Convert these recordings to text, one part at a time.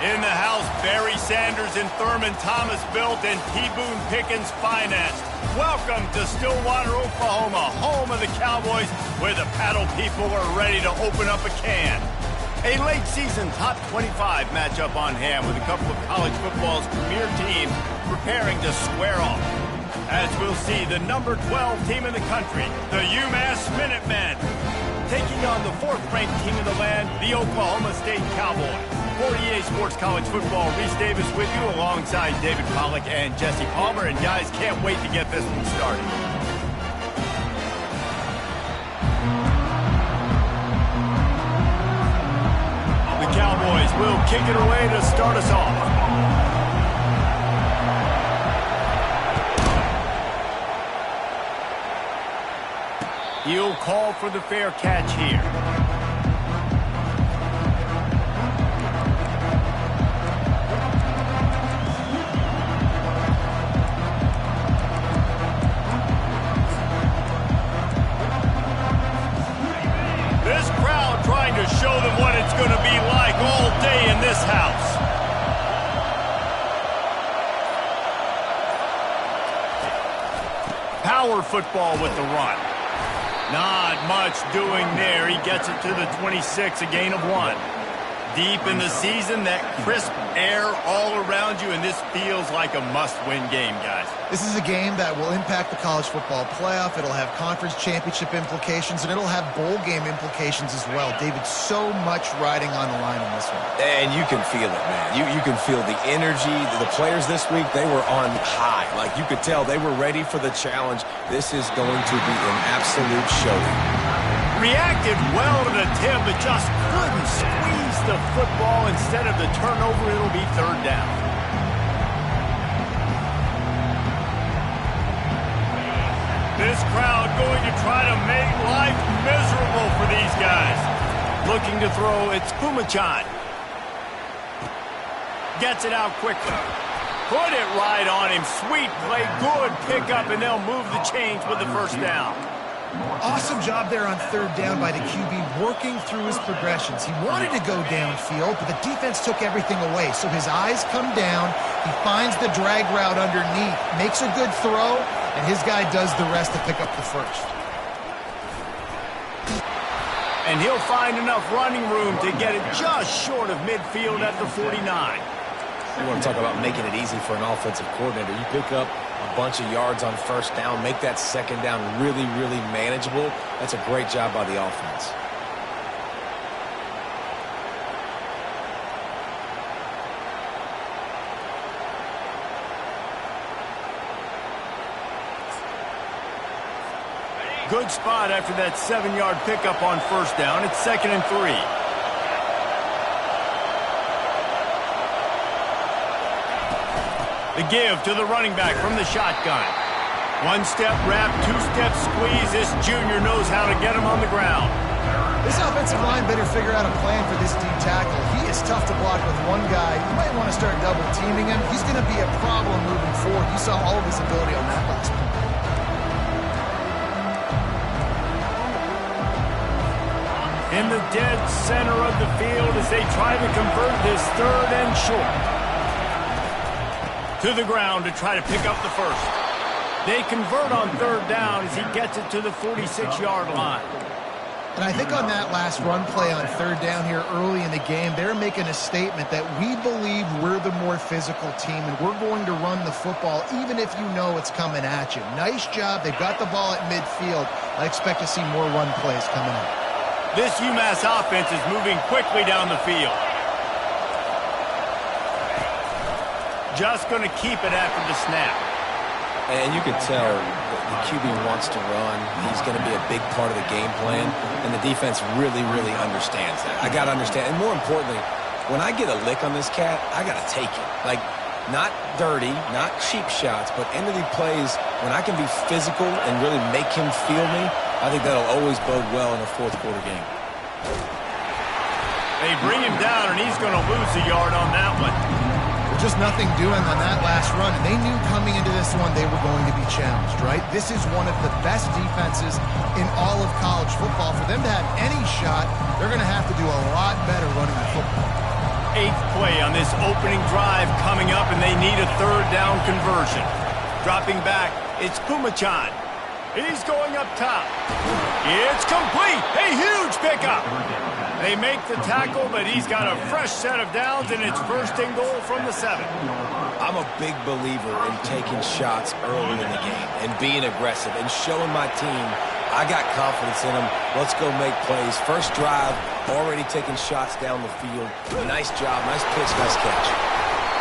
In the house, Barry Sanders and Thurman Thomas built and T. Boone Pickens financed. Welcome to Stillwater, Oklahoma, home of the Cowboys, where the paddle people are ready to open up a can. A late-season top 25 matchup on hand with a couple of college football's premier teams preparing to square off. As we'll see, the number 12 team in the country, the UMASS Minutemen, taking on the fourth-ranked team in the land, the Oklahoma State Cowboys. For EA Sports College Football, Reese Davis with you alongside David Pollack and Jesse Palmer. And guys, can't wait to get this one started. The Cowboys will kick it away to start us off. He'll call for the fair catch here. This crowd trying to show them what it's going to be like all day in this house. Power football with the run. Not much doing there. He gets it to the 26, a gain of 1. Deep in the season, that crisp air all around you, and this feels like a must-win game, guys. This is a game that will impact the college football playoff. It'll have conference championship implications, and it'll have bowl game implications as well. David, so much riding on the line in this one. And you can feel it, man. You can feel the energy. The players this week, they were on high. Like, you could tell they were ready for the challenge. This is going to be an absolute showdown. Reacted well to the tip, but just couldn't squeeze the football. Instead of the turnover, it'll be third down. This crowd going to try to make life miserable for these guys. Looking to throw, it's Kumachan. Gets it out quickly. Put it right on him. Sweet play, good pickup, and they'll move the chains with the first down. Awesome job there on third down by the QB, working through his progressions. He wanted to go downfield, but the defense took everything away. So his eyes come down, he finds the drag route underneath, makes a good throw, and his guy does the rest to pick up the first. And he'll find enough running room to get it just short of midfield at the 49. You want to talk about making it easy for an offensive coordinator. You pick up a bunch of yards on first down, make that second down really, really manageable. That's a great job by the offense. Good spot after that 7-yard pickup on first down. It's 2nd and 3. The give to the running back from the shotgun. One-step wrap, two-step squeeze. This junior knows how to get him on the ground. This offensive line better figure out a plan for this deep tackle. He is tough to block with one guy. You might want to start double-teaming him. He's going to be a problem moving forward. You saw all of his ability on that last play. In the dead center of the field as they try to convert this third and short. To the ground to try to pick up the first. They convert on third down as he gets it to the 46-yard line. And I think on that last run play on third down here early in the game, they're making a statement that we believe we're the more physical team and we're going to run the football even if you know it's coming at you. Nice job. They've got the ball at midfield. I expect to see more run plays coming up. This UMass offense is moving quickly down the field. Just going to keep it after the snap. And you can tell the QB wants to run. He's going to be a big part of the game plan, and the defense really, really understands that. I got to understand, and more importantly, when I get a lick on this cat, I got to take it. Like, not dirty, not cheap shots, but end of the plays, when I can be physical and really make him feel me, I think that'll always bode well in a fourth-quarter game. They bring him down, and he's going to lose a yard on that one. Just nothing doing on that last run, and they knew coming into this one they were going to be challenged, right? This is one of the best defenses in all of college football. For them to have any shot, they're going to have to do a lot better running the football. 8th play on this opening drive coming up, and they need a third down conversion. Dropping back, it's Pumachan. He's going up top. It's complete. A huge pickup. They make the tackle, but he's got a fresh set of downs, and it's 1st and goal from the 7. I'm a big believer in taking shots early in the game and being aggressive and showing my team I got confidence in them. Let's go make plays. First drive, already taking shots down the field. Nice job, nice pitch, nice catch.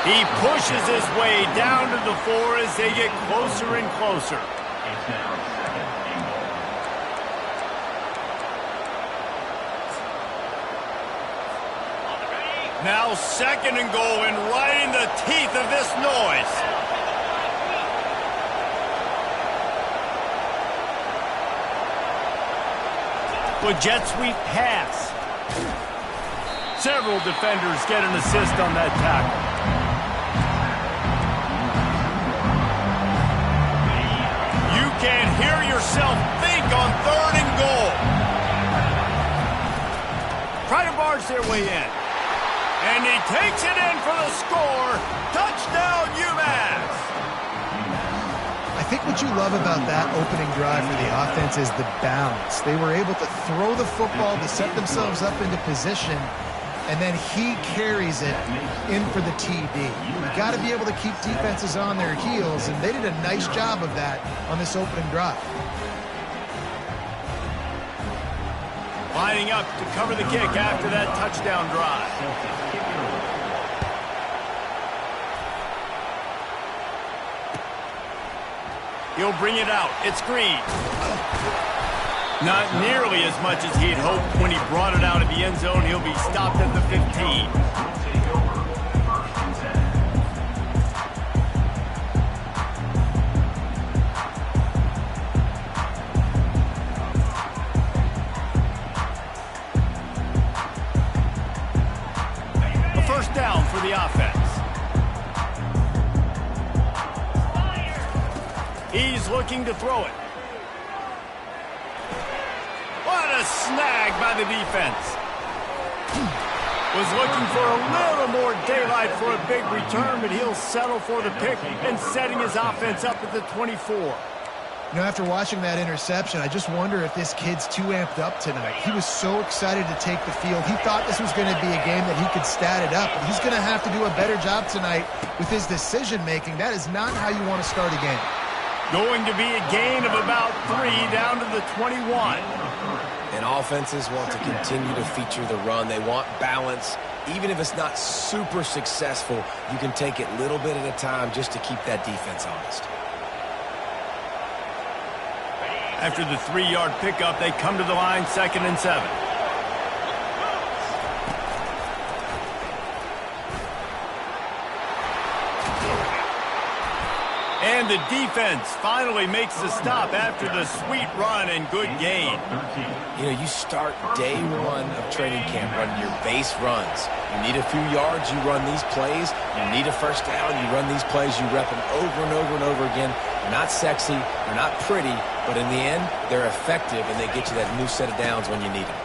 He pushes his way down to the 4 as they get closer and closer. Now 2nd and goal, and right in the teeth of this noise. With jet sweep pass. Several defenders get an assist on that tackle. You can hear yourself think on 3rd and goal. Try to barge their way in. And he takes it in for the score. Touchdown, UMASS. I think what you love about that opening drive for the offense is the balance. They were able to throw the football to set themselves up into position, and then he carries it in for the TD. You got to be able to keep defenses on their heels, and they did a nice job of that on this opening drive. Lining up to cover the kick after that touchdown drive. He'll bring it out. It's Green. Not nearly as much as he'd hoped when he brought it out of the end zone. He'll be stopped at the 15. A 1st down for the offense. He's looking to throw it. What a snag by the defense. Was looking for a little more daylight for a big return, but he'll settle for the pick and setting his offense up at the 24. You know, after watching that interception, I just wonder if this kid's too amped up tonight. He was so excited to take the field. He thought this was going to be a game that he could stat it up. But he's going to have to do a better job tonight with his decision-making. That is not how you want to start a game. Going to be a gain of about 3 down to the 21. And offenses want to continue to feature the run. They want balance. Even if it's not super successful, you can take it little bit at a time just to keep that defense honest. After the 3-yard pickup, they come to the line, 2nd and 7. And the defense finally makes the stop after the sweet run and good gain. You know, you start day 1 of training camp running your base runs. You need a few yards, you run these plays. You need a 1st down, you run these plays. You rep them over and over and over again. They're not sexy, they're not pretty, but in the end, they're effective, and they get you that new set of downs when you need them.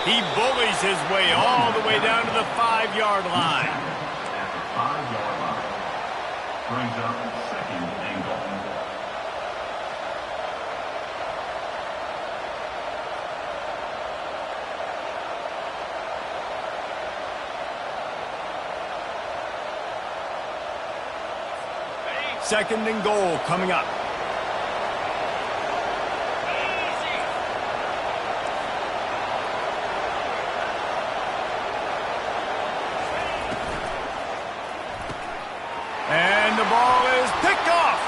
He bullies his way all the way down to the 5-yard line. Brings up 2nd and goal. Second and goal coming up. And the ball is picked off.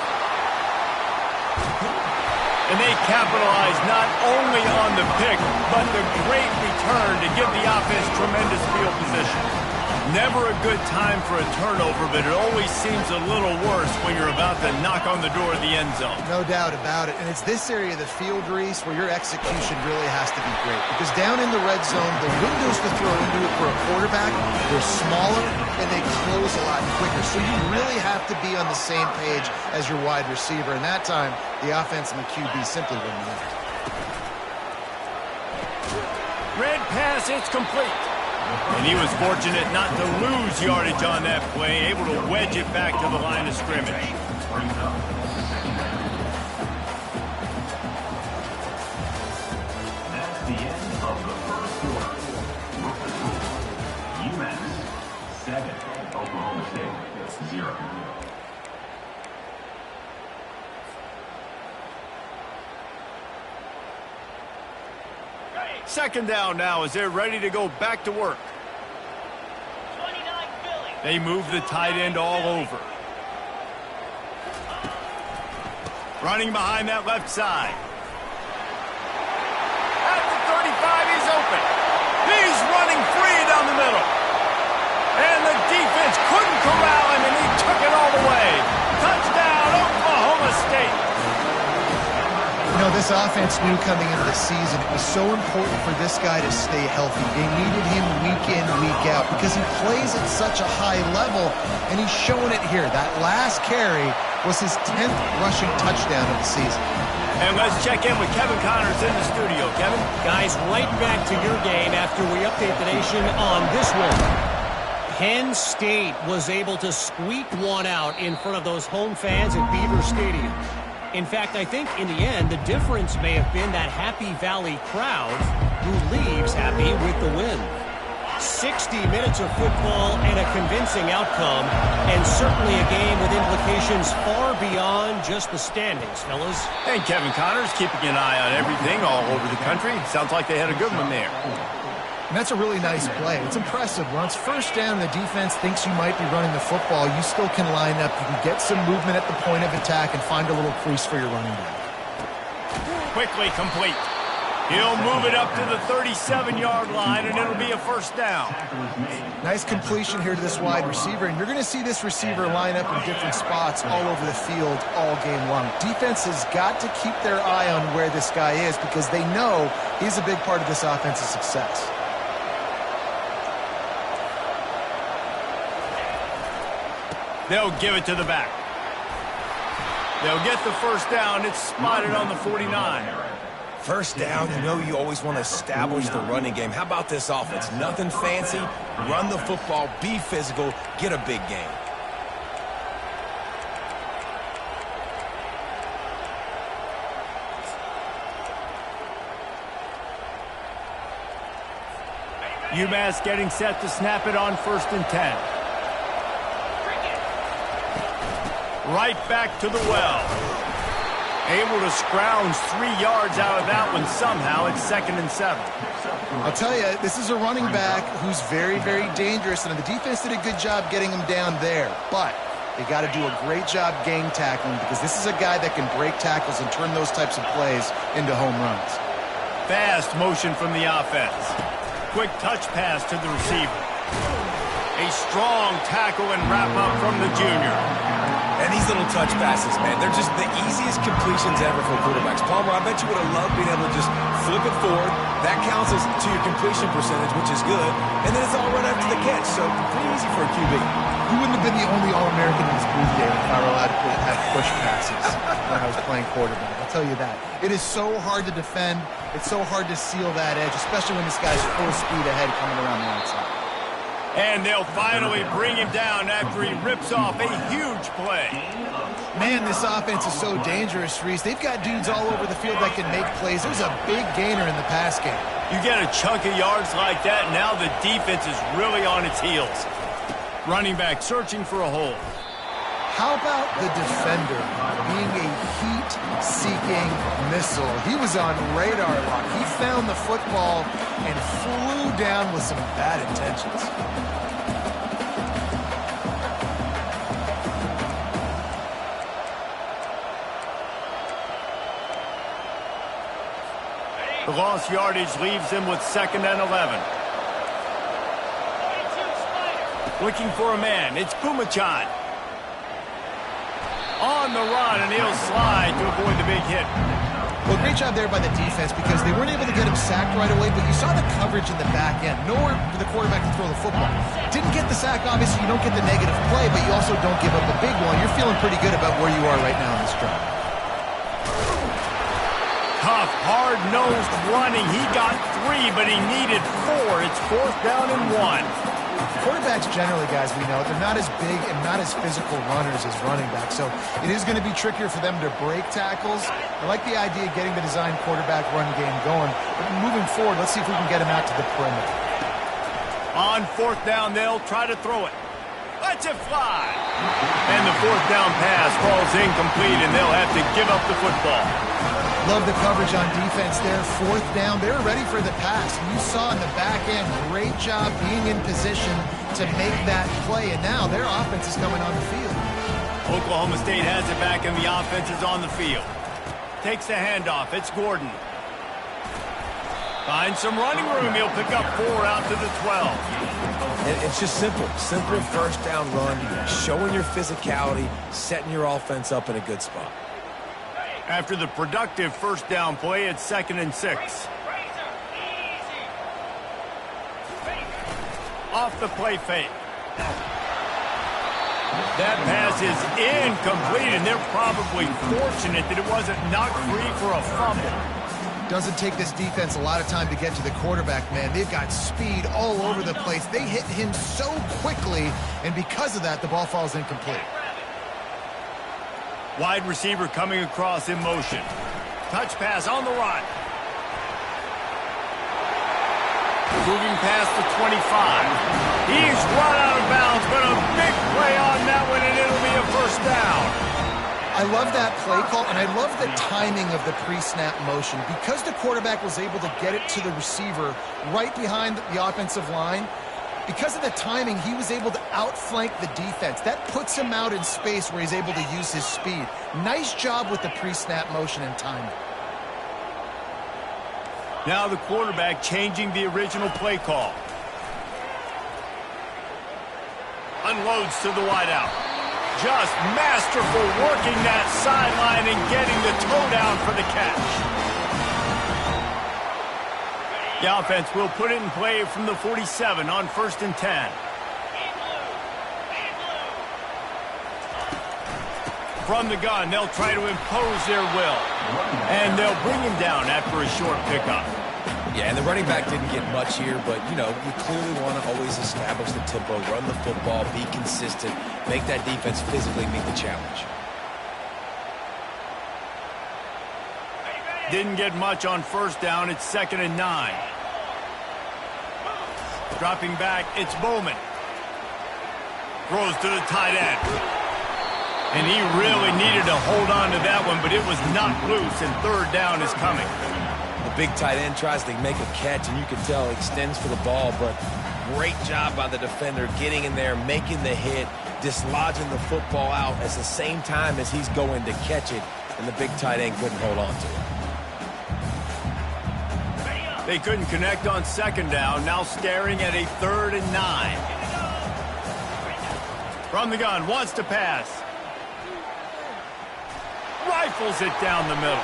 And they capitalize not only on the pick, but the great return to give the offense tremendous field position. Never a good time for a turnover, but it always seems a little worse when you're about to knock on the door of the end zone. No doubt about it. And it's this area of the field, Reese, where your execution really has to be great. Because down in the red zone, the windows to throw into it for a quarterback, they're smaller and they close a lot quicker. So you really have to be on the same page as your wide receiver. And that time, the offense and the QB simply wouldn't win. Red pass, it's complete. And he was fortunate not to lose yardage on that play, able to wedge it back to the line of scrimmage. Brings up second down. That's the end of the first quarter. With the score, UMASS 7, Oklahoma State 0. Second down now as they're ready to go back to work. They move the tight end all over. Running behind that left side. At the 35, he's open. He's running free down the middle. And the defense couldn't corral him, and he took it all the way. Touchdown, Oklahoma State. You know, this offense knew coming into the season it was so important for this guy to stay healthy. They needed him week in, week out because he plays at such a high level, and he's showing it here. That last carry was his 10th rushing touchdown of the season. And let's check in with Kevin Connors in the studio. Kevin? Guys, right back to your game after we update the nation on this one. Penn State was able to squeak one out in front of those home fans at Beaver Stadium. In fact, I think in the end, the difference may have been that Happy Valley crowd who leaves happy with the win. 60 minutes of football and a convincing outcome, and certainly a game with implications far beyond just the standings, fellas. And Kevin Connors keeping an eye on everything all over the country. Sounds like they had a good one there. And that's a really nice play. It's impressive. Once first down, the defense thinks you might be running the football. You still can line up. You can get some movement at the point of attack and find a little crease for your running back. Quickly complete. He'll move it up to the 37-yard line, and it'll be a first down. Nice completion here to this wide receiver, and you're going to see this receiver line up in different spots all over the field all game long. Defense has got to keep their eye on where this guy is because they know he's a big part of this offense's success. They'll give it to the back. They'll get the first down. It's spotted on the 49. First down, you know you always want to establish the running game. How about this offense? Nothing fancy. Run the football, be physical, get a big gain. UMass getting set to snap it on 1st and 10. Right back to the well. Able to scrounge 3 yards out of that one somehow. It's 2nd and 7. I'll tell you, this is a running back who's very, very dangerous, and the defense did a good job getting him down there. But they got to do a great job gang tackling because this is a guy that can break tackles and turn those types of plays into home runs. Fast motion from the offense. Quick touch pass to the receiver. A strong tackle and wrap up from the junior. And these little touch passes, man, they're just the easiest completions ever for quarterbacks. Palmer, I bet you would have loved being able to just flip it forward. That counts as to your completion percentage, which is good. And then it's all right after the catch, so pretty easy for a QB. You wouldn't have been the only All-American in this booth game if I were allowed to have push passes when I was playing quarterback. I'll tell you that. It is so hard to defend. It's so hard to seal that edge, especially when this guy's full speed ahead coming around the outside. And they'll finally bring him down after he rips off a huge play. Man, this offense is so dangerous, Reese. They've got dudes all over the field that can make plays. There's a big gainer in the pass game. You get a chunk of yards like that, now the defense is really on its heels. Running back searching for a hole. How about the defender being a heat-seeking missile? He was on radar lock. He found the football and flew down with some bad intentions. The lost yardage leaves him with 2nd and 11. Looking for a man. It's Pumachan. On the run, and he'll slide to avoid the big hit. Well, great job there by the defense because they weren't able to get him sacked right away, but you saw the coverage in the back end. Nowhere for the quarterback to throw the football. Didn't get the sack, obviously. You don't get the negative play, but you also don't give up a big one. You're feeling pretty good about where you are right now in this drive. Tough, hard-nosed running. He got 3, but he needed 4. It's 4th down and 1. Quarterbacks generally, guys, we know, they're not as big and not as physical runners as running backs, so it is going to be trickier for them to break tackles. I like the idea of getting the design quarterback run game going, but moving forward, let's see if we can get him out to the perimeter. On 4th down, they'll try to throw it. Let's it fly. And the 4th down pass falls incomplete, and they'll have to give up the football. Love the coverage on defense there. 4th down, they're ready for the pass. You saw in the back end, great job being in position to make that play, and now their offense is coming on the field. Oklahoma State has it back, and the offense is on the field. Takes the handoff. It's Gordon. Finds some running room. He'll pick up 4 out to the 12. It's just simple. Simple 1st down run, showing your physicality, setting your offense up in a good spot. After the productive 1st down play, it's 2nd and 6. Off the play fake. That pass is incomplete, and they're probably fortunate that it wasn't knocked free for a fumble. Doesn't take this defense a lot of time to get to the quarterback, man. They've got speed all over the place. They hit him so quickly, and because of that, the ball falls incomplete. Wide receiver coming across in motion. Touch pass on the run. Moving past the 25. He's run out of bounds, but a big play on that one, and it'll be a 1st down. I love that play call, and I love the timing of the pre-snap motion. Because the quarterback was able to get it to the receiver right behind the offensive line, because of the timing, he was able to outflank the defense. That puts him out in space where he's able to use his speed. Nice job with the pre-snap motion and timing. Now the quarterback changing the original play call. Unloads to the wideout. Just masterful working that sideline and getting the toe down for the catch. The offense will put it in play from the 47 on 1st and 10. From the gun, they'll try to impose their will. And they'll bring him down after a short pickup. Yeah, and the running back didn't get much here, but, you know, you clearly want to always establish the tempo, run the football, be consistent, make that defense physically meet the challenge. Didn't get much on 1st down. It's 2nd and 9. Dropping back, it's Bowman. Throws to the tight end. And he really needed to hold on to that one, but it was knocked loose, and 3rd down is coming. The big tight end tries to make a catch, and you can tell he extends for the ball, but great job by the defender getting in there, making the hit, dislodging the football out at the same time as he's going to catch it, and the big tight end couldn't hold on to it. They couldn't connect on 2nd down, now staring at a 3rd and 9. From the gun, wants to pass. Rifles it down the middle.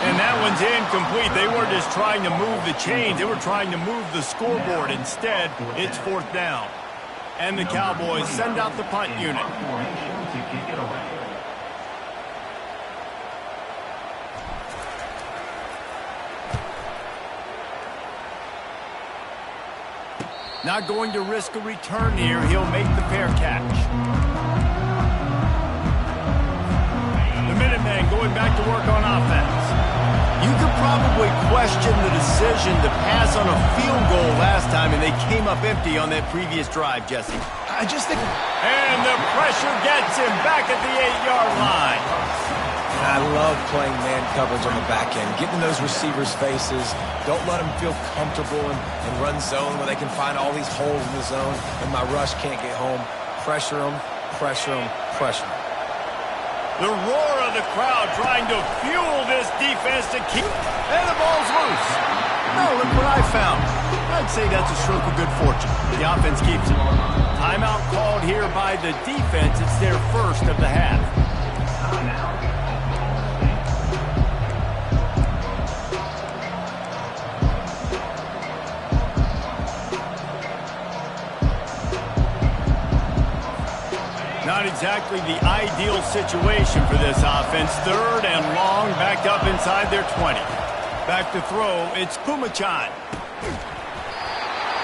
And that one's incomplete. They weren't just trying to move the chains. They were trying to move the scoreboard. Instead, it's 4th down. And the Cowboys send out the punt unit. Not going to risk a return here. He'll make the fair catch. The Minutemen going back to work on offense. You could probably question the decision to pass on a field goal last time, and they came up empty on that previous drive, Jesse. I just think... And the pressure gets him back at the 8-yard line. I love playing man coverage on the back end, getting those receivers' faces. Don't let them feel comfortable and run zone where they can find all these holes in the zone, and my rush can't get home. Pressure them, pressure them, pressure them. The roar of the crowd trying to fuel this defense to keep... And the ball's loose. Oh, look what I found. I'd say that's a stroke of good fortune. The offense keeps it. Timeout called here by the defense. It's their first of the half. Not exactly exactly the ideal situation for this offense. 3rd and long, backed up inside their 20. Back to throw, it's Pumachan.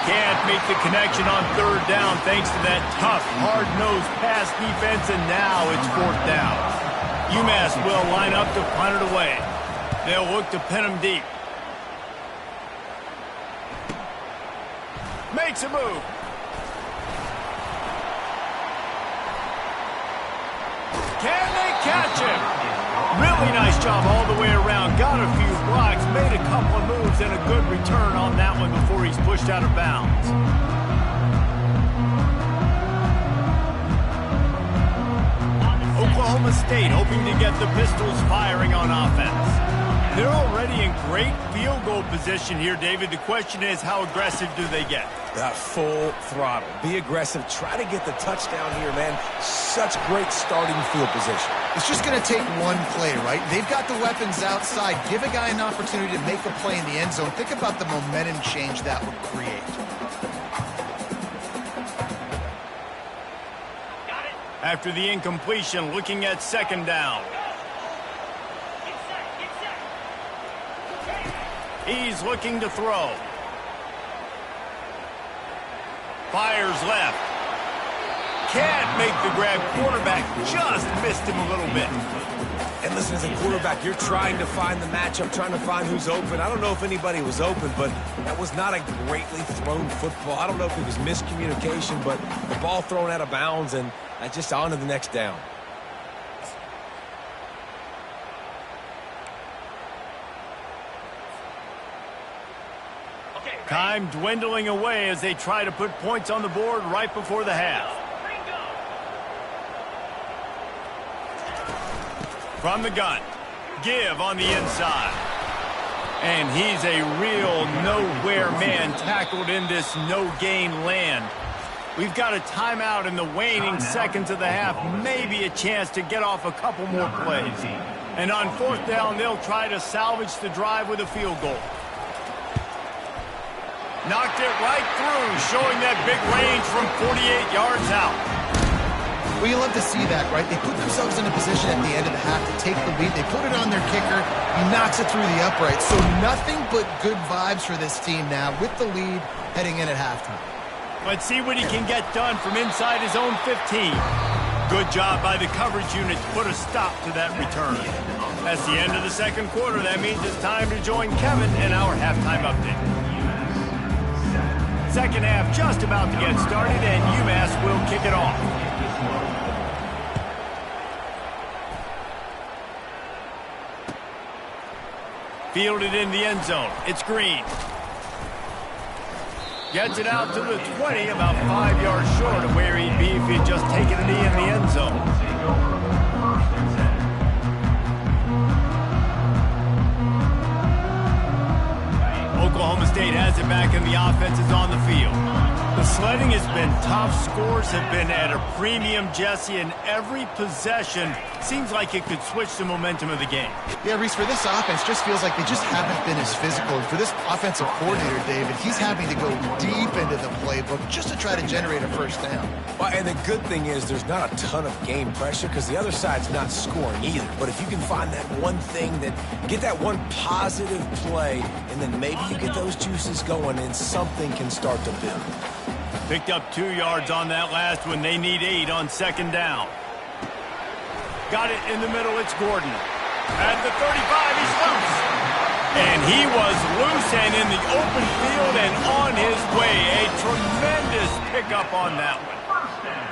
Can't make the connection on 3rd down thanks to that tough, hard-nosed pass defense, and now it's 4th down. UMass will line up to punt it away. They'll look to pin him deep. Makes a move. Can they catch him? Really nice job all the way around. Got a few blocks, made a couple of moves, and a good return on that one before he's pushed out of bounds. Oklahoma State hoping to get the Pistols firing on offense. They're already in great field goal position here, David. The question is, how aggressive do they get? Full throttle. Be aggressive. Try to get the touchdown here, man. Such great starting field position. It's just going to take one play, right? They've got the weapons outside. Give a guy an opportunity to make a play in the end zone. Think about the momentum change that would create. After the incompletion, looking at 2nd down. He's looking to throw. Fires left. Can't make the grab. Quarterback just missed him a little bit. And listen, as a quarterback, you're trying to find the matchup, trying to find who's open. I don't know if anybody was open, but that was not a greatly thrown football. I don't know if it was miscommunication, but the ball thrown out of bounds, and just on to the next down. Time dwindling away as they try to put points on the board right before the half. From the gun, give on the inside. And he's a real nowhere man tackled in this no-gain land. We've got a timeout in the waning seconds of the half, maybe a chance to get off a couple more plays. And on 4th down, they'll try to salvage the drive with a field goal. Knocked it right through, showing that big range from 48 yards out. Well, you love to see that, right? They put themselves in a position at the end of the half to take the lead. They put it on their kicker. He knocks it through the upright. So nothing but good vibes for this team now with the lead heading in at halftime. Let's see what he can get done from inside his own 15. Good job by the coverage unit to put a stop to that return. That's the end of the 2nd quarter. That means it's time to join Kevin in our halftime update. 2nd half just about to get started, and UMass will kick it off. Fielded in the end zone. It's Green. Gets it out to the 20, about 5 yards short of where he'd be if he'd just taken a knee in the end zone. Oklahoma State has it back, and the offense is on the field. The sledding has been tough. Scores have been at a premium, Jesse, and every possession seems like it could switch the momentum of the game. Yeah, Reese, for this offense, just feels like they just haven't been as physical. And for this offensive coordinator, David, he's having to go deep into the playbook just to try to generate a 1st down. Well, and the good thing is there's not a ton of game pressure because the other side's not scoring either. But if you can find that one thing, that get that one positive play, and then maybe you get those juices going and something can start to build. Picked up 2 yards on that last one. They need 8 on 2nd down. Got it in the middle. It's Gordon. At the 35, he's loose. And he was loose and in the open field and on his way. A tremendous pickup on that one.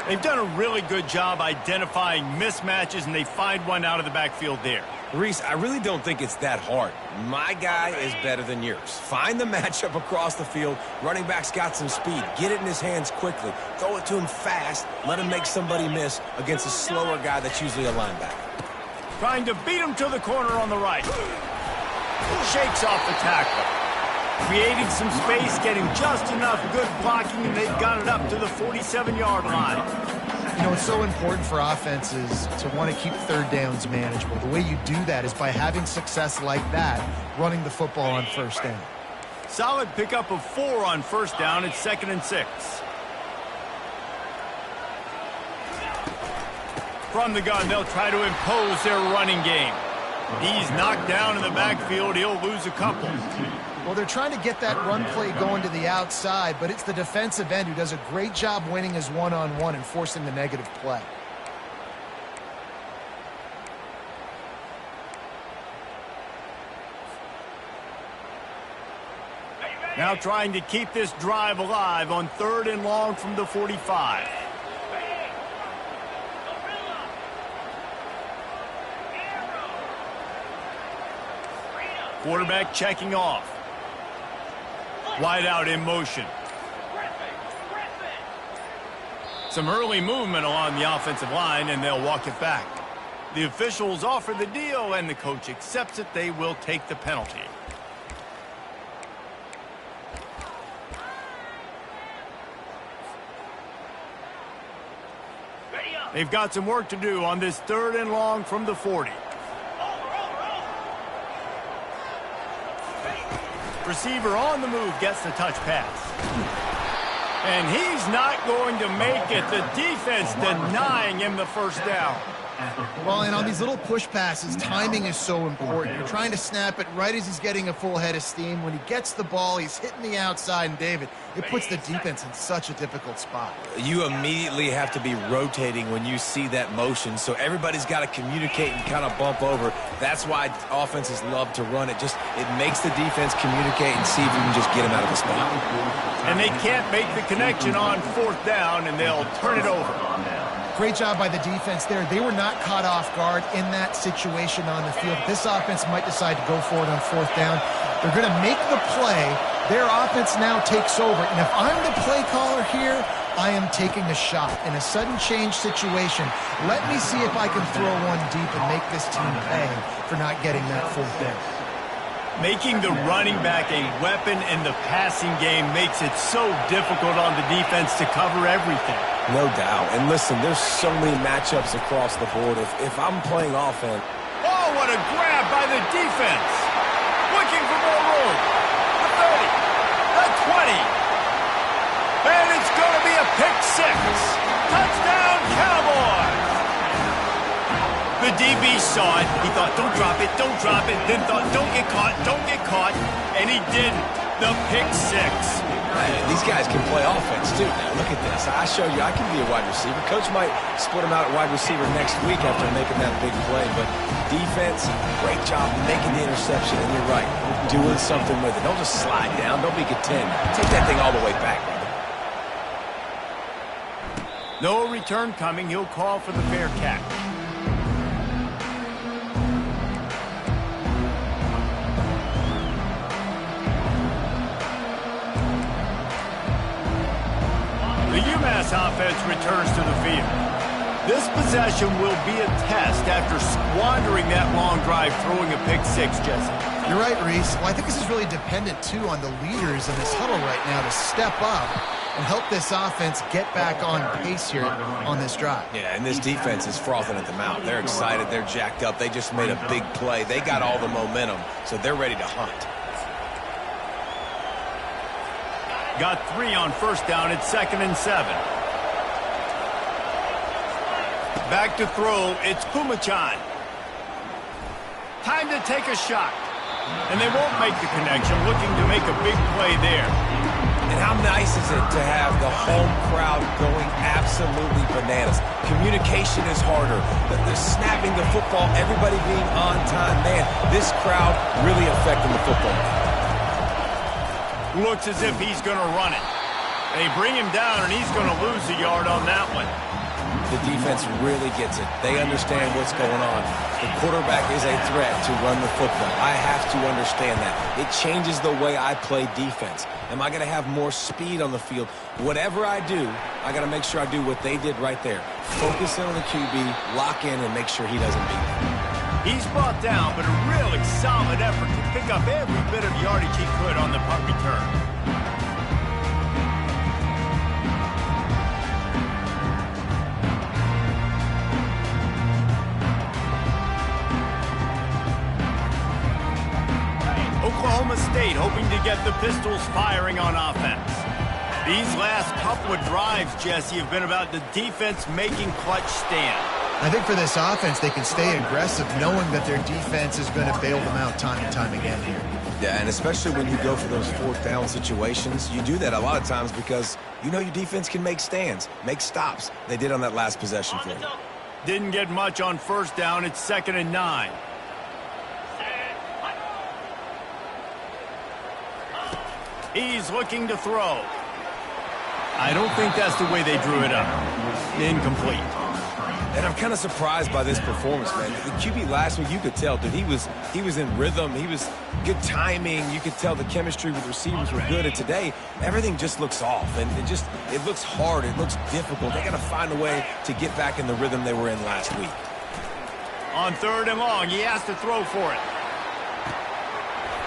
They've done a really good job identifying mismatches, and they find one out of the backfield there. Reese, I really don't think it's that hard. My guy is better than yours. Find the matchup across the field. Running back's got some speed. Get it in his hands quickly. Throw it to him fast. Let him make somebody miss against a slower guy that's usually a linebacker. Trying to beat him to the corner on the right. Shakes off the tackle. Creating some space, getting just enough good blocking, and they've got it up to the 47-yard line. You know, it's so important for offenses to want to keep 3rd downs manageable. The way you do that is by having success like that, running the football on 1st down. Solid pickup of 4 on 1st down. It's 2nd and 6. From the gun, they'll try to impose their running game. He's knocked down in the backfield. He'll lose a couple. Well, they're trying to get that run play going to the outside, but it's the defensive end who does a great job winning his one-on-one and forcing the negative play. Now trying to keep this drive alive on 3rd and long from the 45. Quarterback checking off. Wide out in motion. Some early movement along the offensive line, and they'll walk it back. The officials offer the deal, and the coach accepts it. They will take the penalty. They've got some work to do on this 3rd and long from the 40. Receiver on the move gets the touch pass. And he's not going to make it. The defense denying him the first down. Well, and on these little push passes, timing is so important. You're trying to snap it right as he's getting a full head of steam. When he gets the ball, he's hitting the outside, and David, it puts the defense in such a difficult spot. You immediately have to be rotating when you see that motion, so everybody's got to communicate and kind of bump over. That's why offenses love to run it. It makes the defense communicate and see if you can just get him out of the spot. And they can't make the connection on 4th down, and they'll turn it over. Great job by the defense there. They were not caught off guard in that situation on the field. This offense might decide to go for it on 4th down. They're going to make the play. Their offense now takes over. And if I'm the play caller here, I am taking a shot. In a sudden change situation, let me see if I can throw one deep and make this team pay for not getting that 4th down. Making the running back a weapon in the passing game makes it so difficult on the defense to cover everything. No doubt. And listen, there's so many matchups across the board. If I'm playing offense. Oh, what a grab by the defense. Looking for more room. The 30. The 20. And it's going to be a pick 6. Touchdown, Cowboys. The DB saw it. He thought, don't drop it, don't drop it. Then thought, don't get caught. And he didn't. The pick 6. These guys can play offense, too. Now, look at this. I showed you I can be a wide receiver. Coach might split him out at wide receiver next week after making that big play. But defense, great job making the interception. And you're right, doing something with it. Don't just slide down. Don't be content. Take that thing all the way back, brother. No return coming. He'll call for the fair catch. The UMASS offense returns to the field. This possession will be a test after squandering that long drive, throwing a pick 6, Jesse. You're right, Reese. Well, I think this is really dependent, too, on the leaders in this huddle right now to step up and help this offense get back on pace here on this drive. Yeah, and this defense is frothing at the mouth. They're excited. They're jacked up. They just made a big play. They got all the momentum, so they're ready to hunt. Got 3 on 1st down. It's 2nd and 7. Back to throw. It's Kumachan. Time to take a shot. And they won't make the connection. Looking to make a big play there. And how nice is it to have the home crowd going absolutely bananas? Communication is harder. The snapping the football, everybody being on time. Man, this crowd really affecting the football. Looks as if he's going to run it. They bring him down, and he's going to lose a yard on that one. The defense really gets it. They understand what's going on. The quarterback is a threat to run the football. I have to understand that. It changes the way I play defense. Am I going to have more speed on the field? Whatever I do, I got to make sure I do what they did right there. Focus in on the QB, lock in, and make sure he doesn't beat me. He's brought down, but a really solid effort to pick up every bit of yardage he could on the punt return. Oklahoma State hoping to get the Pistols firing on offense. These last couple of drives, Jesse, have been about the defense making clutch stands. I think for this offense, they can stay aggressive knowing that their defense is going to bail them out time and time again here. Yeah, and especially when you go for those fourth down situations, you do that a lot of times because you know your defense can make stands, make stops. They did on that last possession for you. Didn't get much on first down. It's 2nd and 9. He's looking to throw. I don't think that's the way they drew it up. Incomplete. And I'm kind of surprised by this performance, man. The QB last week, you could tell, dude, he was in rhythm. He was good timing. You could tell the chemistry with receivers were good. And today, everything just looks off. And it looks hard. It looks difficult. They got to find a way to get back in the rhythm they were in last week. On 3rd and long, he has to throw for it.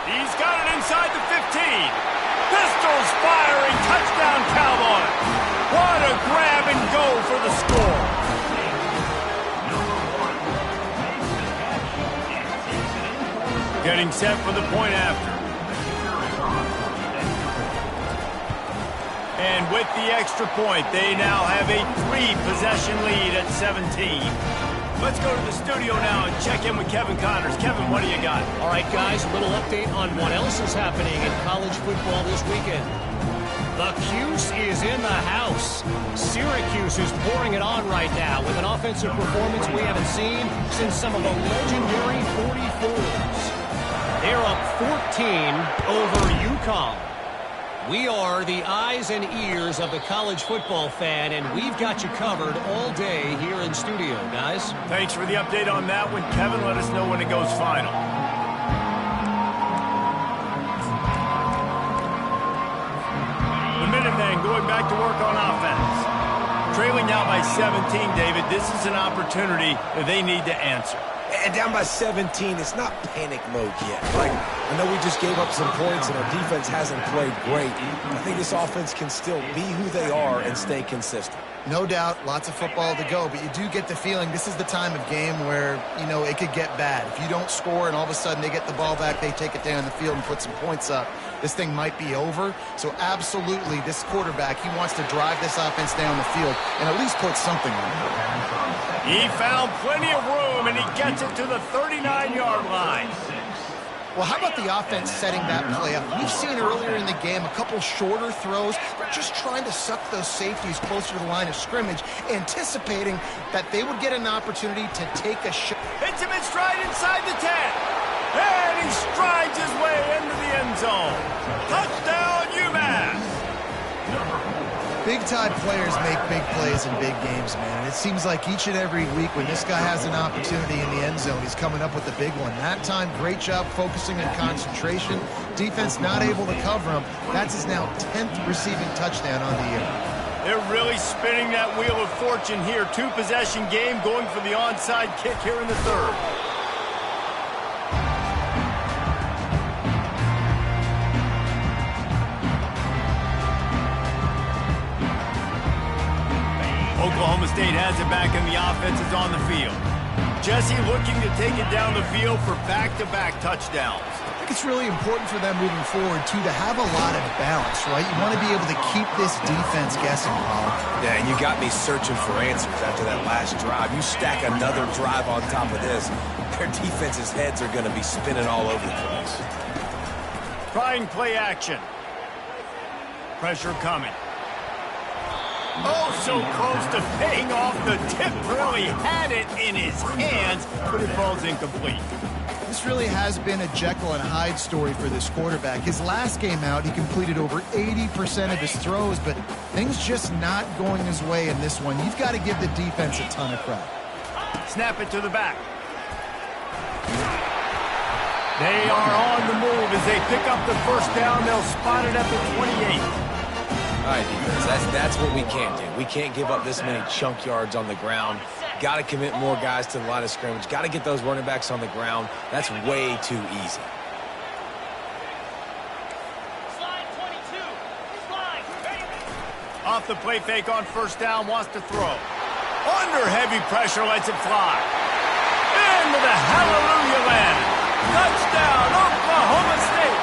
He's got it inside the 15. Pistols firing, touchdown Cowboys. What a grab and go for the score. Getting set for the point after. And with the extra point, they now have a 3-possession lead at 17. Let's go to the studio now and check in with Kevin Connors. Kevin, what do you got? All right, guys, a little update on what else is happening in college football this weekend. The Cuse is in the house. Syracuse is pouring it on right now with an offensive performance we haven't seen since some of the legendary 44s. They're up 14 over UConn. We are the eyes and ears of the college football fan, and we've got you covered all day here in studio, guys. Thanks for the update on that one, Kevin. Let us know when it goes final. The Minutemen going back to work on offense. Trailing now by 17, David. This is an opportunity that they need to answer. And down by 17, it's not panic mode yet. Like, I know we just gave up some points and our defense hasn't played great. I think this offense can still be who they are and stay consistent. No doubt, lots of football to go, but you do get the feeling this is the time of game where, you know, it could get bad. If you don't score and all of a sudden they get the ball back, they take it down the field and put some points up, this thing might be over. So absolutely, this quarterback, he wants to drive this offense down the field and at least put something on it. He found plenty of room, and he gets it to the 39-yard line. Well, how about the offense setting that play up? We've seen earlier in the game a couple shorter throws. They're just trying to suck those safeties closer to the line of scrimmage, anticipating that they would get an opportunity to take a shot. Hits him in stride inside the 10. And he strides his way into the end zone. Touchdown, UMASS. Big-time players make big plays in big games, man. And it seems like each and every week when this guy has an opportunity in the end zone, he's coming up with a big one. That time, great job focusing and concentration. Defense not able to cover him. That's his now 10th receiving touchdown on the year. They're really spinning that wheel of fortune here. 2-possession game going for the onside kick here in the 3rd. Oklahoma State has it back and the offense is on the field. Jesse looking to take it down the field for back-to-back touchdowns. I think it's really important for them moving forward, too, to have a lot of balance, right? You want to be able to keep this defense guessing, Paul. Yeah, and you got me searching for answers after that last drive. You stack another drive on top of this, their defense's heads are going to be spinning all over the place. Trying play action. Pressure coming. Oh, so close to paying off the tip. Really had it in his hands, but it falls incomplete. This really has been a Jekyll and Hyde story for this quarterback. His last game out, he completed over 80% of his throws, but things just not going his way in this one. You've got to give the defense a ton of credit. Snap it to the back. They are on the move as they pick up the first down. They'll spot it at the 28. All right, defense, that's what we can't do. We can't give up this many chunk yards on the ground. Got to commit more guys to the line of scrimmage. Got to get those running backs on the ground. That's way too easy. Slide 22. Slide. Off the play fake on first down, wants to throw. Under heavy pressure, lets it fly. Into the hallelujah land. Touchdown, Oklahoma State.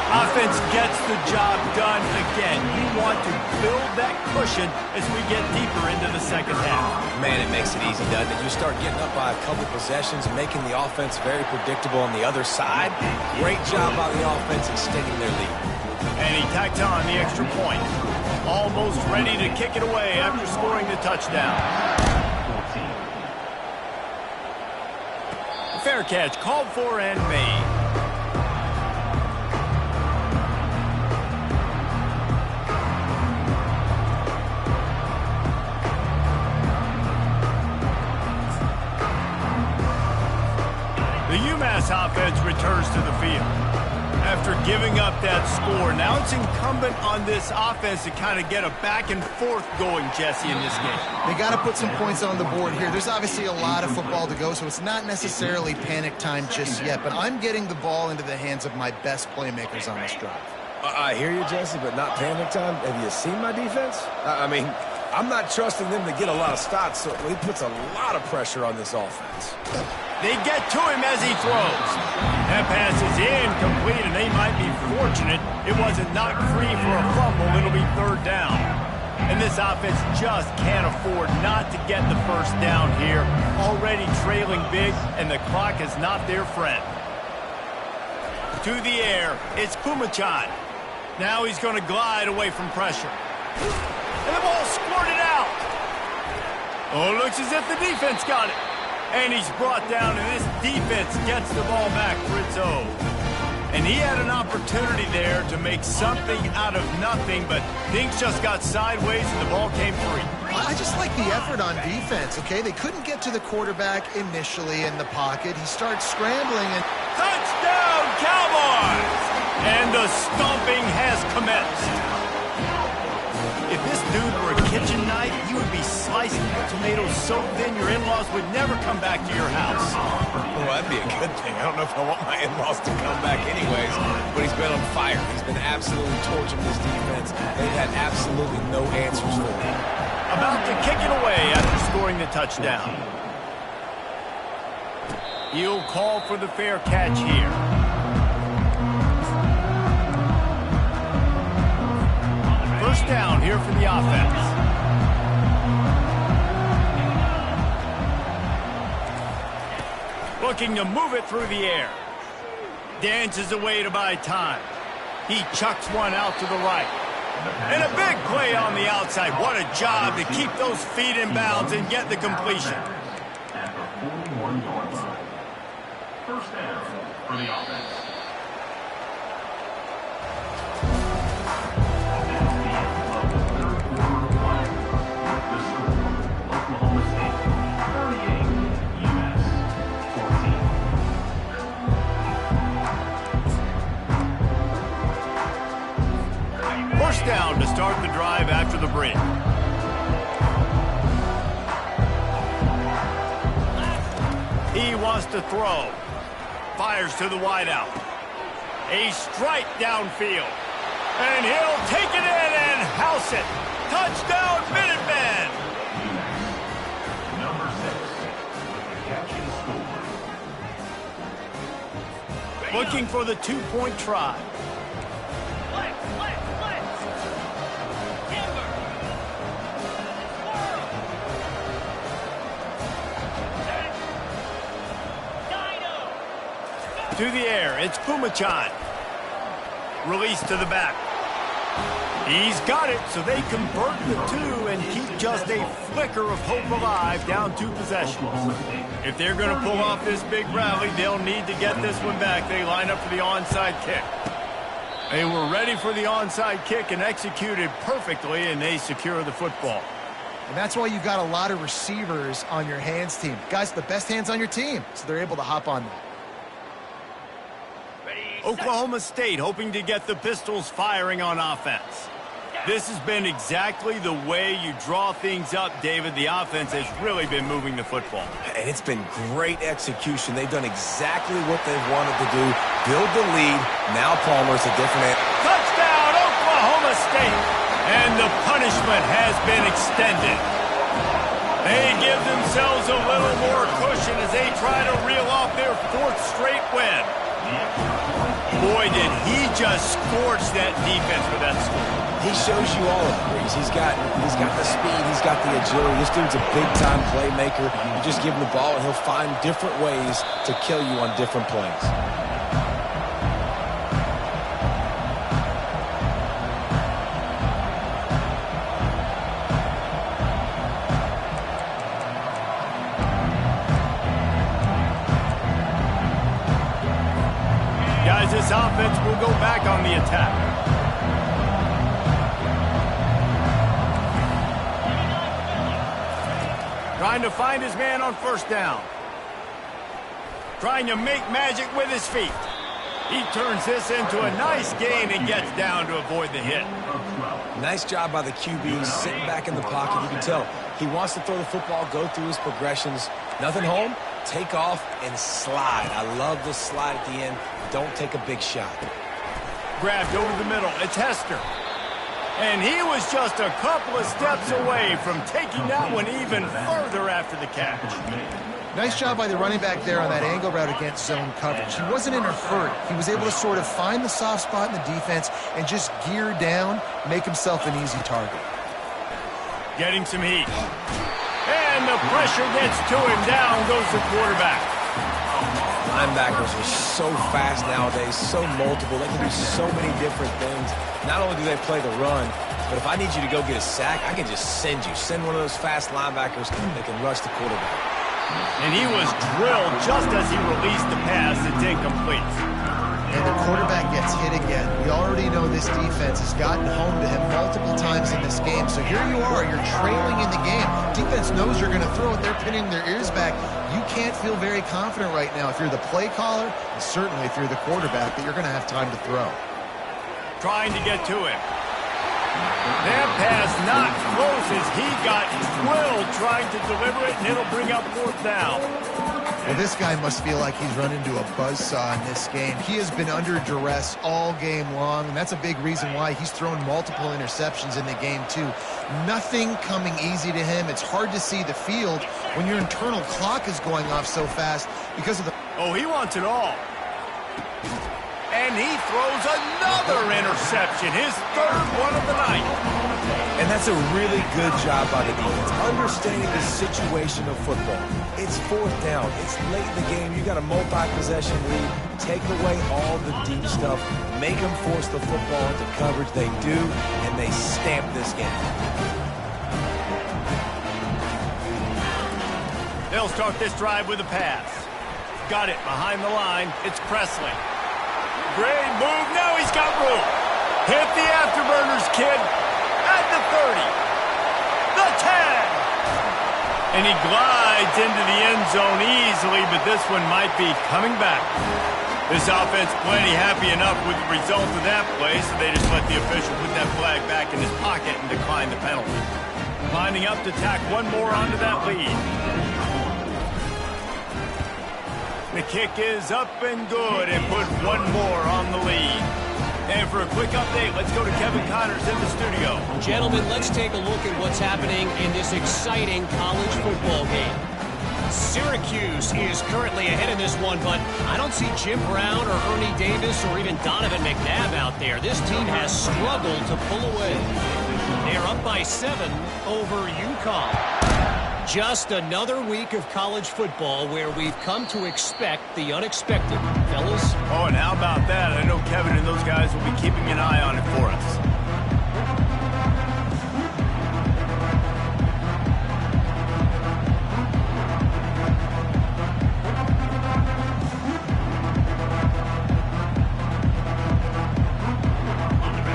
Offense gets the job done again. You want to build that cushion as we get deeper into the second half. Man, it makes it easy, doesn't it? You start getting up by a couple possessions and making the offense very predictable on the other side. Great job by the offense extending their lead. And he tacked on the extra point. Almost ready to kick it away after scoring the touchdown. Fair catch called for and made. The UMass offense returns to the field. After giving up that score, now it's incumbent on this offense to kind of get a back and forth going, Jesse, in this game. They got to put some points on the board here. There's obviously a lot of football to go, so it's not necessarily panic time just yet, but I'm getting the ball into the hands of my best playmakers on this drive. I hear you, Jesse, but not panic time. Have you seen my defense? I mean, I'm not trusting them to get a lot of stops, so he puts a lot of pressure on this offense. They get to him as he throws. That pass is incomplete, and they might be fortunate it wasn't knocked free for a fumble. It'll be third down. And this offense just can't afford not to get the first down here. Already trailing big, and the clock is not their friend. To the air, it's Pumachan. Now he's going to glide away from pressure. And the ball squirted out. Oh, looks as if the defense got it. And he's brought down, and this defense gets the ball back for its own. And he had an opportunity there to make something out of nothing, but things just got sideways and the ball came free. I just like the effort on defense, okay? They couldn't get to the quarterback initially in the pocket. He starts scrambling and... Touchdown, Cowboys! And the stomping has commenced. If this dude were a kitchen knife, he would be slicing your tomatoes so thin your in-laws would never come back to your house. Well, that'd be a good thing. I don't know if I want my in-laws to come back anyways, but he's been on fire. He's been absolutely torching this defense. They've had absolutely no answers for him. About to kick it away after scoring the touchdown. He'll call for the fair catch here. First down here for the offense. Looking to move it through the air. Dances away to buy time. He chucks one out to the right. And a big play on the outside. What a job to keep those feet in bounds and get the completion. At the 41-yard line. First down for the offense. First down to start the drive after the break. He wants to throw. Fires to the wideout. A strike downfield. And he'll take it in and house it. Touchdown, Minutemen! Number 6 with the catch and score. Looking for the two-point try. To the air, it's Pumachan. Release to the back. He's got it, so they convert the two and keep just a flicker of hope alive down 2 possessions. If they're going to pull off this big rally, they'll need to get this one back. They line up for the onside kick. They were ready for the onside kick and executed perfectly, and they secure the football. And that's why you've got a lot of receivers on your hands team. Guys, the best hands on your team, so they're able to hop on that. Oklahoma State hoping to get the Pistols firing on offense. This has been exactly the way you draw things up, David. The offense has really been moving the football. And it's been great execution. They've done exactly what they've wanted to do. Build the lead. Now Palmer's a different... Touchdown, Oklahoma State! And the punishment has been extended. They give themselves a little more cushion as they try to reel off their 4th straight win. Boy, did he just scorch that defense with that score. He shows you all of it, Breeze. He's got the speed. He's got the agility. This dude's a big-time playmaker. You just give him the ball, and he'll find different ways to kill you on different plays. Guys, this offense will go back on the attack. Trying to find his man on first down. Trying to make magic with his feet. He turns this into a nice gain and gets down to avoid the hit. Nice job by the QB, sitting back in the pocket. You can tell he wants to throw the football, go through his progressions. Nothing home, take off, and slide. I love the slide at the end. Don't take a big shot. Grabbed over the middle. It's Hester. And he was just a couple of steps away from taking that one even further after the catch. Nice job by the running back there on that angle route against zone coverage. He wasn't in a hurry. He was able to sort of find the soft spot in the defense and just gear down, make himself an easy target. Getting some heat. And the pressure gets to him. Down goes the quarterback. Linebackers are so fast nowadays, so multiple. They can do so many different things. Not only do they play the run, but if I need you to go get a sack, I can just send you. Send one of those fast linebackers that can rush the quarterback. And he was drilled just as he released the pass. It's incomplete. And the quarterback gets hit again. We already know this defense has gotten home to him multiple times in this game. So here you are, you're trailing in the game. Defense knows you're going to throw it. They're pinning their ears back. You can't feel very confident right now if you're the play caller, and certainly if you're the quarterback, that you're going to have time to throw. Trying to get to him. That pass not close as he got drilled trying to deliver it, and it'll bring up fourth down. Well, this guy must feel like he's run into a buzzsaw in this game. He has been under duress all game long, and that's a big reason why he's thrown multiple interceptions in the game, too. Nothing coming easy to him. It's hard to see the field when your internal clock is going off so fast because of the... Oh, he wants it all. And he throws another interception, his third one of the night. And that's a really good job by the defense, understanding the situation of football. It's fourth down. It's late in the game. You got a multi-possession lead. Take away all the deep stuff. Make them force the football into coverage. They do, and they stamp this game. They'll start this drive with a pass. Got it behind the line. It's Presley. Great move. Now he's got room. Hit the afterburners, kid. At the 30. The 10. And he glides into the end zone easily, but this one might be coming back. This offense plenty happy enough with the result of that play, so they just let the official put that flag back in his pocket and decline the penalty. Lining up to tack one more onto that lead. The kick is up and good and put one more on the lead. And for a quick update, let's go to Kevin Connors in the studio. Gentlemen, let's take a look at what's happening in this exciting college football game. Syracuse is currently ahead in this one, but I don't see Jim Brown or Ernie Davis or even Donovan McNabb out there. This team has struggled to pull away. They're up by 7 over UConn. Just another week of college football where we've come to expect the unexpected, fellas. Oh, and how about that? I know Kevin and those guys will be keeping an eye on it for us.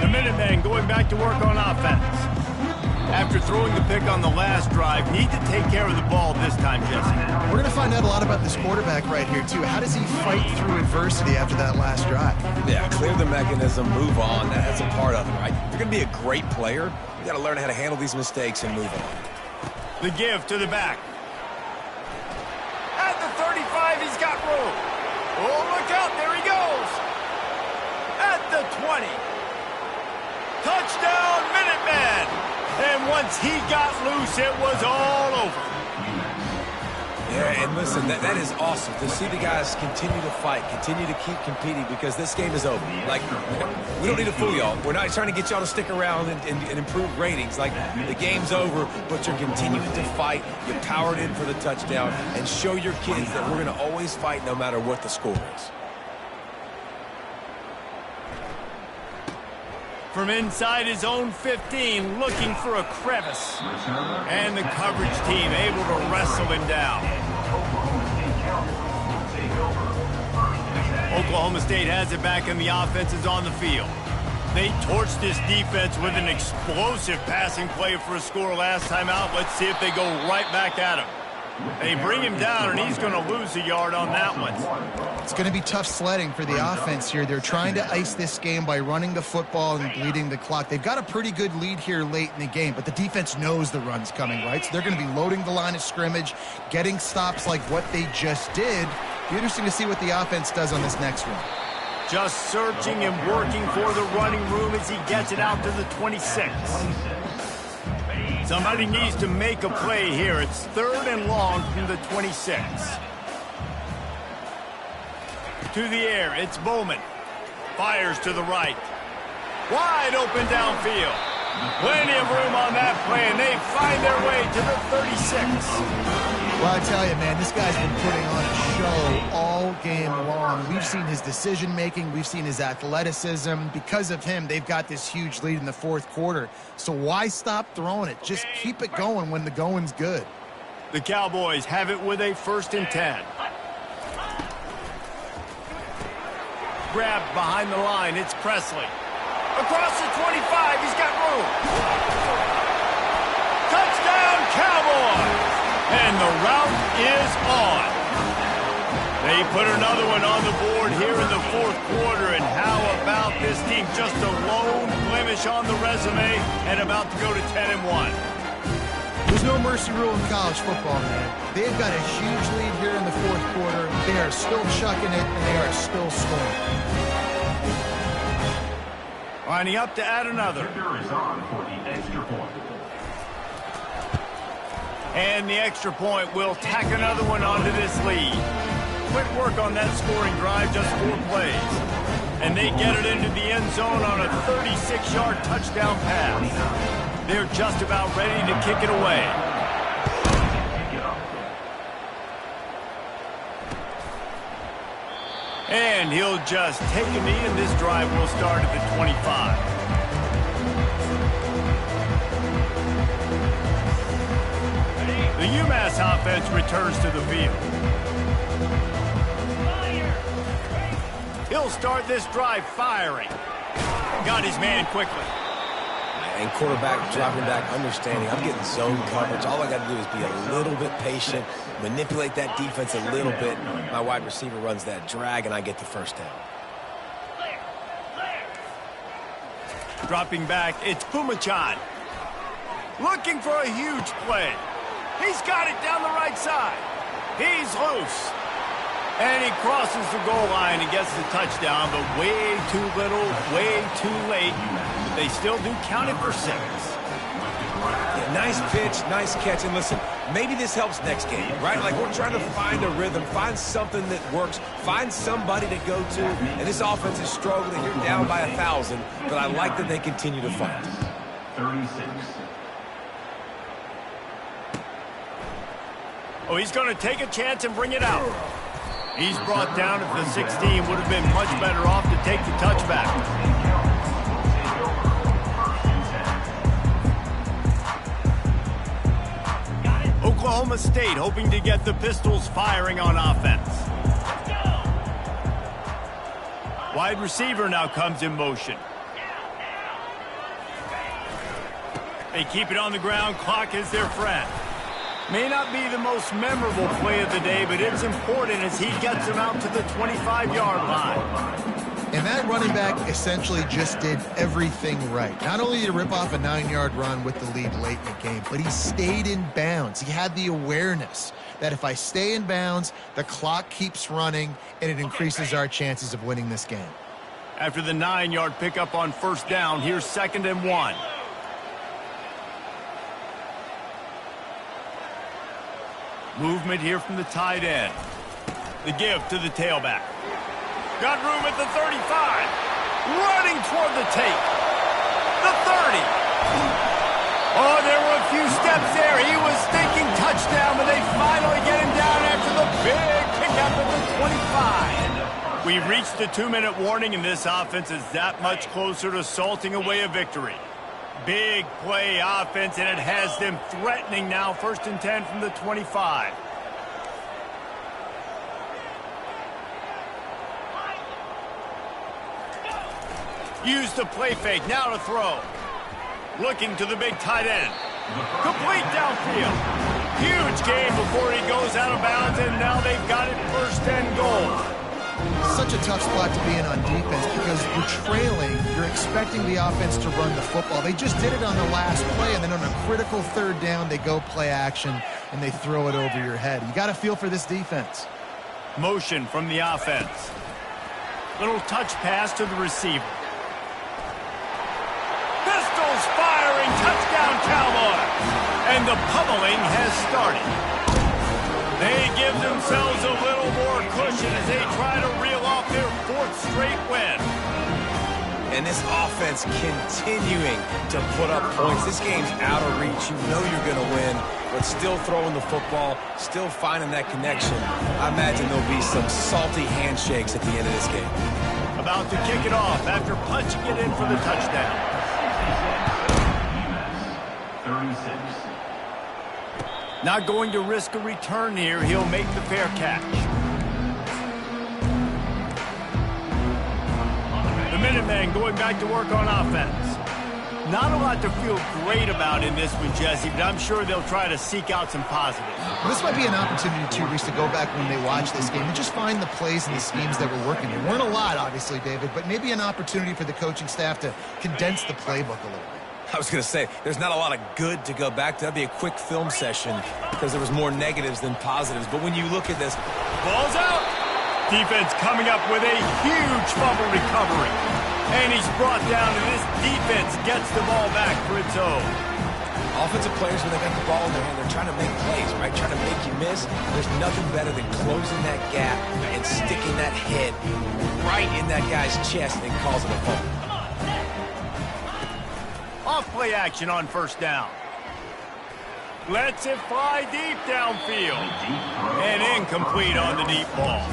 The Minutemen going back to work on offense. After throwing the pick on the last drive, need to take care of the ball this time, Jesse. We're going to find out a lot about this quarterback right here, too. How does he fight through adversity after that last drive? Yeah, clear the mechanism, move on. That's a part of it, right? If you're going to be a great player, you got to learn how to handle these mistakes and move on. The give to the back. At the 35, he's got room. Oh, look out, there he goes. At the 20. Touchdown, Minutemen. And once he got loose, it was all over. Yeah, and listen, that is awesome to see the guys continue to fight, continue to keep competing, because this game is over. Like, we don't need to fool y'all. We're not trying to get y'all to stick around and improve ratings. Like, the game's over, but you're continuing to fight. You powered in for the touchdown, and show your kids that we're going to always fight no matter what the score is. From inside his own 15, looking for a crevice. And the coverage team able to wrestle him down. Oklahoma State has it back, and the offense is on the field. They torched this defense with an explosive passing play for a score last time out. Let's see if they go right back at him. They bring him down, and he's going to lose a yard on that one. It's going to be tough sledding for the offense here. They're trying to ice this game by running the football and bleeding the clock. They've got a pretty good lead here late in the game, but the defense knows the run's coming, right? So they're going to be loading the line of scrimmage, getting stops like what they just did. Be interesting to see what the offense does on this next one. Just searching and working for the running room as he gets it out to the 26. Somebody needs to make a play here. It's 3rd and long from the 26. To the air, it's Bowman. Fires to the right. Wide open downfield. Plenty of room on that play, and they find their way to the 36. Well, I tell you, man, this guy's been putting on a show all game long. We've seen his decision-making. We've seen his athleticism. Because of him, they've got this huge lead in the 4th quarter. So why stop throwing it? Just keep it going when the going's good. The Cowboys have it with a 1st and 10. Grabbed behind the line, it's Presley. Across the 25, he's got room. Touchdown, Cowboys! And the route is on. They put another one on the board here in the 4th quarter, and how about this team? Just a lone blemish on the resume and about to go to 10-1. There's no mercy rule in college football, man. They've got a huge lead here in the 4th quarter. They are still chucking it, and they are still scoring. Lining up to add another. Is on for the extra point. And the extra point will tack another one onto this lead. Quick work on that scoring drive, just 4 plays. And they get it into the end zone on a 36-yard touchdown pass. They're just about ready to kick it away. And he'll just take a knee, and this drive will start at the 25. The UMASS offense returns to the field. He'll start this drive firing. Got his man quickly. And quarterback dropping back, understanding. I'm getting zone coverage. All I got to do is be a little bit patient, manipulate that defense a little bit. My wide receiver runs that drag, and I get the 1st down. Dropping back, it's Pumachan. Looking for a huge play. He's got it down the right side. He's loose. And he crosses the goal line and gets the touchdown, but way too little, way too late. But they still do count it for 6. Yeah, nice pitch, nice catch. And listen, maybe this helps next game, right? Like, we're trying to find a rhythm, find something that works, find somebody to go to. And this offense is struggling. You're down by 1,000, but I like that they continue to fight. 36. Oh, he's going to take a chance and bring it out. He's brought down at the 16. Would have been much better off to take the touchback. Oklahoma State hoping to get the Pistols firing on offense. Wide receiver now comes in motion. They keep it on the ground. Clock is their friend. May not be the most memorable play of the day, but it's important as he gets him out to the 25-yard line. And that running back essentially just did everything right. Not only did he rip off a 9-yard run with the lead late in the game, but he stayed in bounds. He had the awareness that if I stay in bounds, the clock keeps running, and it increases our chances of winning this game. After the 9-yard pickup on 1st down, here's 2nd and 1. Movement here from the tight end. The give to the tailback. Got room at the 35. Running toward the take. The 30. Oh, there were a few steps there. He was thinking touchdown, but they finally get him down after the big pickup at the 25. We've reached the 2-minute warning, and this offense is that much closer to salting away a victory. Big play offense, and it has them threatening now. 1st and 10 from the 25. Use the play fake, now to throw. Looking to the big tight end. Complete downfield. Huge gain before he goes out of bounds, and now they've got it 1st and goal. Such a tough spot to be in on defense because you're trailing, you're expecting the offense to run the football. They just did it on the last play, and then on a critical 3rd down, they go play action, and they throw it over your head. You got to feel for this defense. Motion from the offense. Little touch pass to the receiver. Pistols firing, touchdown Cowboys. And the pummeling has started. They give themselves a little more cushion as they try to reel off their 4th straight win. And this offense continuing to put up points. This game's out of reach. You know you're going to win, but still throwing the football, still finding that connection. I imagine there'll be some salty handshakes at the end of this game. About to kick it off after punching it in for the touchdown. UMASS 36. Not going to risk a return here. He'll make the fair catch. The Minutemen going back to work on offense. Not a lot to feel great about in this one, Jesse, but I'm sure they'll try to seek out some positives. Well, this might be an opportunity, too, Reese, to go back when they watch this game and just find the plays and the schemes that were working. There weren't a lot, obviously, David, but maybe an opportunity for the coaching staff to condense the playbook a little bit. I was going to say, there's not a lot of good to go back to. That'd be a quick film session because there was more negatives than positives. But when you look at this, ball's out. Defense coming up with a huge fumble recovery. And he's brought down, and this defense gets the ball back for its own. Offensive players, when they got the ball in their hand, they're trying to make plays, right? Trying to make you miss. There's nothing better than closing that gap and sticking that head right in that guy's chest and causing a fumble. Off play action on 1st down. Lets it fly deep downfield. And incomplete on the deep ball.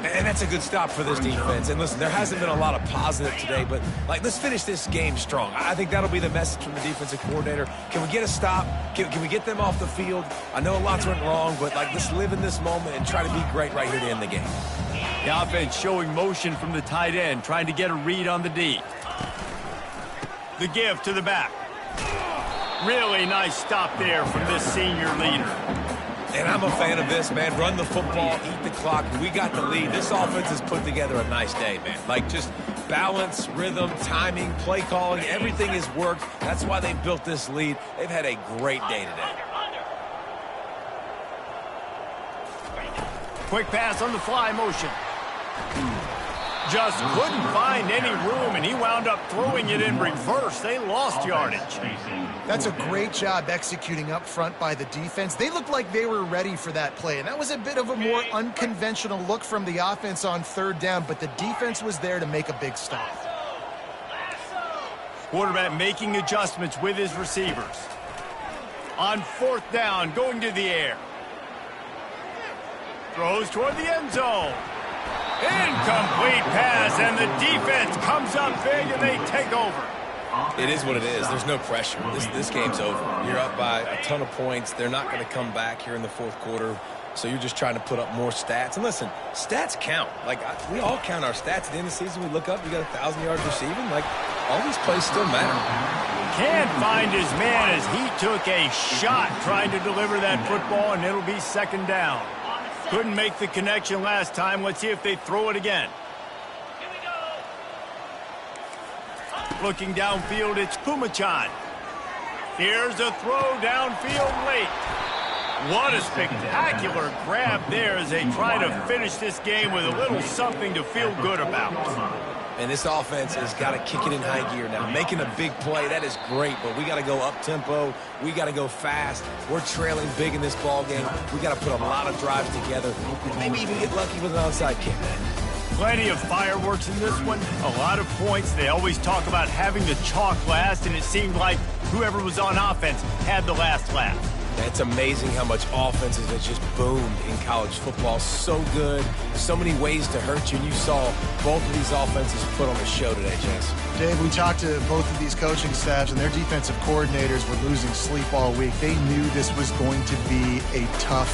And that's a good stop for this defense. And listen, there hasn't been a lot of positive today, but let's finish this game strong. I think that'll be the message from the defensive coordinator. Can we get a stop? Can we get them off the field? I know a lot's went wrong, but let's live in this moment and try to be great right here to end the game. The offense showing motion from the tight end, trying to get a read on the D. The give to the back. Really nice stop there from this senior leader. And I'm a fan of this, man. Run the football, eat the clock. We got the lead. This offense has put together a nice day, man. Just balance, rhythm, timing, play calling, everything has worked. That's why they built this lead. They've had a great day today. Quick pass on the fly motion. Just couldn't find any room, and he wound up throwing it in reverse. They lost yardage. That's a great job executing up front by the defense. They looked like they were ready for that play, and that was a bit of a more unconventional look from the offense on 3rd down, but the defense was there to make a big stop. Quarterback making adjustments with his receivers. On 4th down, going to the air. Throws toward the end zone. Incomplete pass, and the defense comes up big, and they take over. It is what it is. There's no pressure. This game's over. You're up by a ton of points. They're not going to come back here in the 4th quarter, so you're just trying to put up more stats. And listen, stats count. We all count our stats. At the end of the season, we look up, you got 1,000 yards receiving. All these plays still matter. Can't find his man as he took a shot trying to deliver that football, and it'll be 2nd down. Couldn't make the connection last time. Let's see if they throw it again. Looking downfield, it's Pumachan. Here's a throw downfield late. What a spectacular grab there as they try to finish this game with a little something to feel good about. And this offense has got to kick it in high gear now. Making a big play, that is great, but we got to go up-tempo. We got to go fast. We're trailing big in this ball game. We got to put a lot of drives together. Maybe even get lucky with an onside kick. Plenty of fireworks in this one. A lot of points. They always talk about having the chalk last, and it seemed like whoever was on offense had the last laugh. It's amazing how much offenses have just boomed in college football. So good. So many ways to hurt you. And you saw both of these offenses put on a show today, Chase. Dave, we talked to both of these coaching staffs, and their defensive coordinators were losing sleep all week. They knew this was going to be a tough